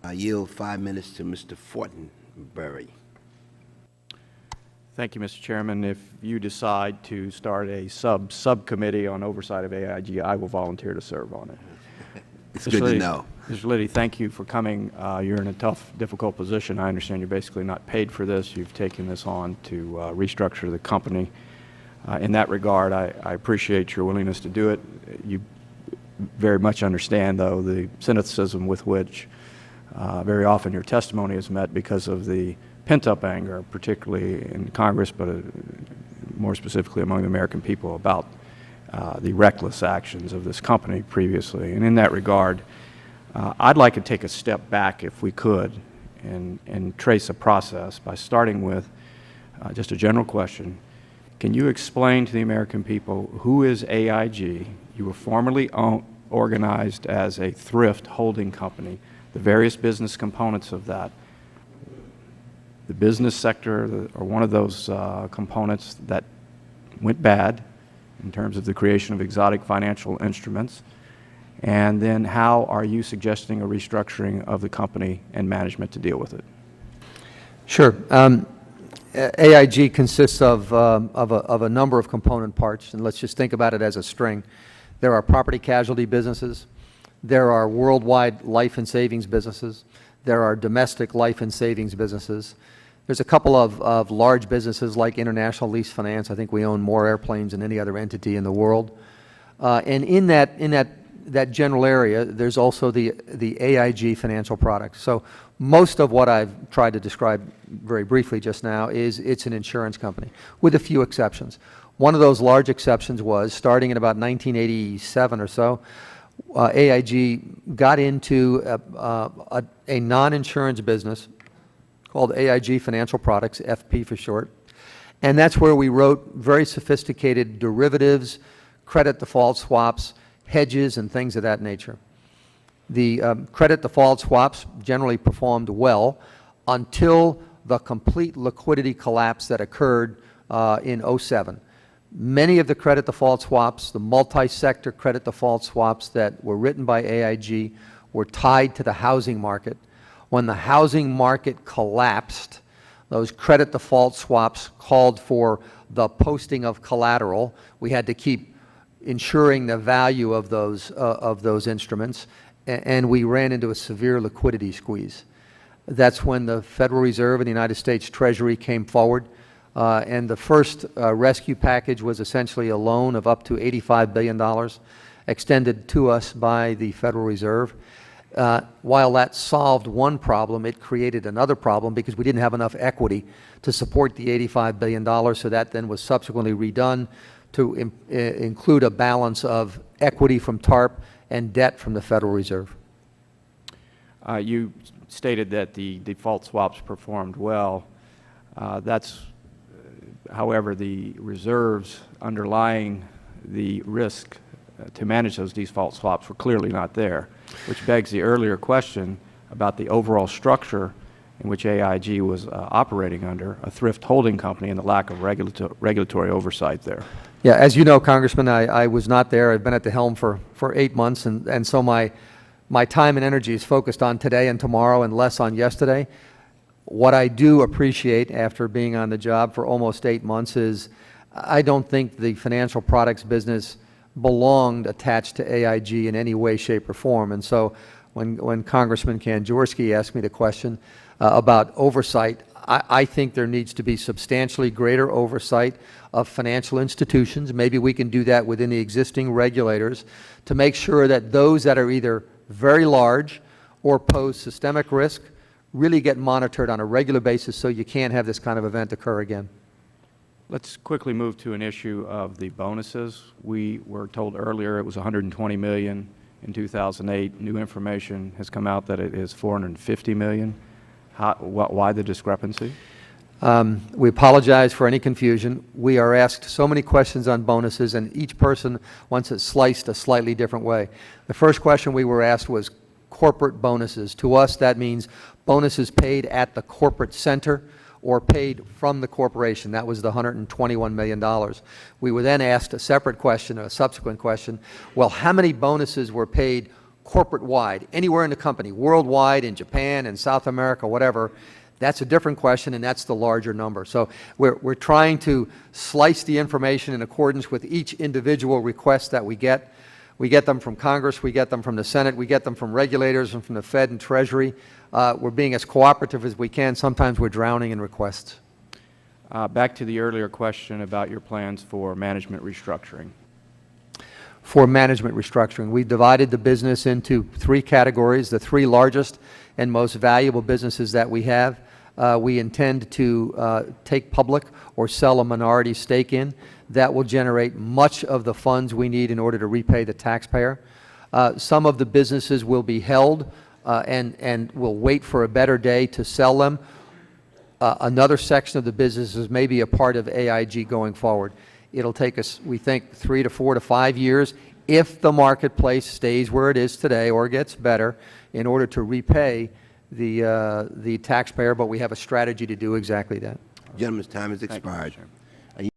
I yield 5 minutes to Mr. Fortenberry. Thank you, Mr. Chairman. If you decide to start a subcommittee on oversight of AIG, I will volunteer to serve on it. It's good to know. Mr. Liddy, thank you for coming. You're in a tough, difficult position. I understand you're basically not paid for this. You've taken this on to restructure the company. In that regard, I appreciate your willingness to do it. You very much understand, though, the cynicism with which very often your testimony is met because of the pent-up anger, particularly in Congress, but more specifically among the American people, about the reckless actions of this company previously. And in that regard, I'd like to take a step back, if we could, and trace a process by starting with just a general question. Can you explain to the American people who is AIG? You were formerly organized as a thrift holding company, the various business components of that. The business sector, or one of those components that went bad in terms of the creation of exotic financial instruments, and then how are you suggesting a restructuring of the company and management to deal with it? Sure. AIG consists of a number of component parts, and let's just think about it as a string. There are property casualty businesses. There are worldwide life and savings businesses. There are domestic life and savings businesses. There's a couple of large businesses like International Lease Finance. I think we own more airplanes than any other entity in the world. And in that general area, there's also the AIG financial products. So most of what I've tried to describe very briefly just now is it's an insurance company, with a few exceptions. One of those large exceptions was, starting in about 1987 or so, AIG got into a non-insurance business called AIG Financial Products, FP for short. And that's where we wrote very sophisticated derivatives, credit default swaps, hedges, and things of that nature. The credit default swaps generally performed well until the complete liquidity collapse that occurred in '07. Many of the credit default swaps, the multi-sector credit default swaps that were written by AIG, were tied to the housing market. When the housing market collapsed, those credit default swaps called for the posting of collateral. We had to keep ensuring the value of those instruments, and we ran into a severe liquidity squeeze. That's when the Federal Reserve and the United States Treasury came forward, and the first rescue package was essentially a loan of up to $85 billion extended to us by the Federal Reserve. While that solved one problem, it created another problem because we didn't have enough equity to support the $85 billion, so that then was subsequently redone to include a balance of equity from TARP and debt from the Federal Reserve. You stated that the default swaps performed well. However, the reserves underlying the risk to manage those default swaps were clearly not there, which begs the earlier question about the overall structure in which AIG was operating under, a thrift holding company, and the lack of regulatory oversight there. Yeah, as you know, Congressman, I was not there. I've been at the helm for 8 months, and so my time and energy is focused on today and tomorrow and less on yesterday. What I do appreciate after being on the job for almost 8 months is I don't think the financial products business belonged attached to AIG in any way, shape, or form. And so when Congressman Kanjorski asked me the question about oversight, I think there needs to be substantially greater oversight of financial institutions. Maybe we can do that within the existing regulators to make sure that those that are either very large or pose systemic risk really get monitored on a regular basis so you can't have this kind of event occur again. Let's quickly move to an issue of the bonuses. We were told earlier it was $120 million in 2008. New information has come out that it is $450 million. Why the discrepancy? We apologize for any confusion. We are asked so many questions on bonuses, and each person wants it sliced a slightly different way. The first question we were asked was corporate bonuses. To us, that means bonuses paid at the corporate center or paid from the corporation. That was the $121 million. We were then asked a separate question, a subsequent question, well, how many bonuses were paid corporate-wide, anywhere in the company, worldwide, in Japan, in South America, whatever, that's a different question, and that's the larger number. So we're trying to slice the information in accordance with each individual request that we get. We get them from Congress, we get them from the Senate, we get them from regulators and from the Fed and Treasury. We're being as cooperative as we can. Sometimes we're drowning in requests. Back to the earlier question about your plans for management restructuring. For management restructuring, we divided the business into 3 categories, the 3 largest and most valuable businesses that we have. We intend to take public or sell a minority stake in. That will generate much of the funds we need in order to repay the taxpayer. Some of the businesses will be held and will wait for a better day to sell them. Another section of the businesses may be a part of AIG going forward. It'll take us, we think, 3 to 4 to 5 years if the marketplace stays where it is today or gets better in order to repay the taxpayer, but we have a strategy to do exactly that. Gentleman's time has Thank you, Mr. expired. Chairman.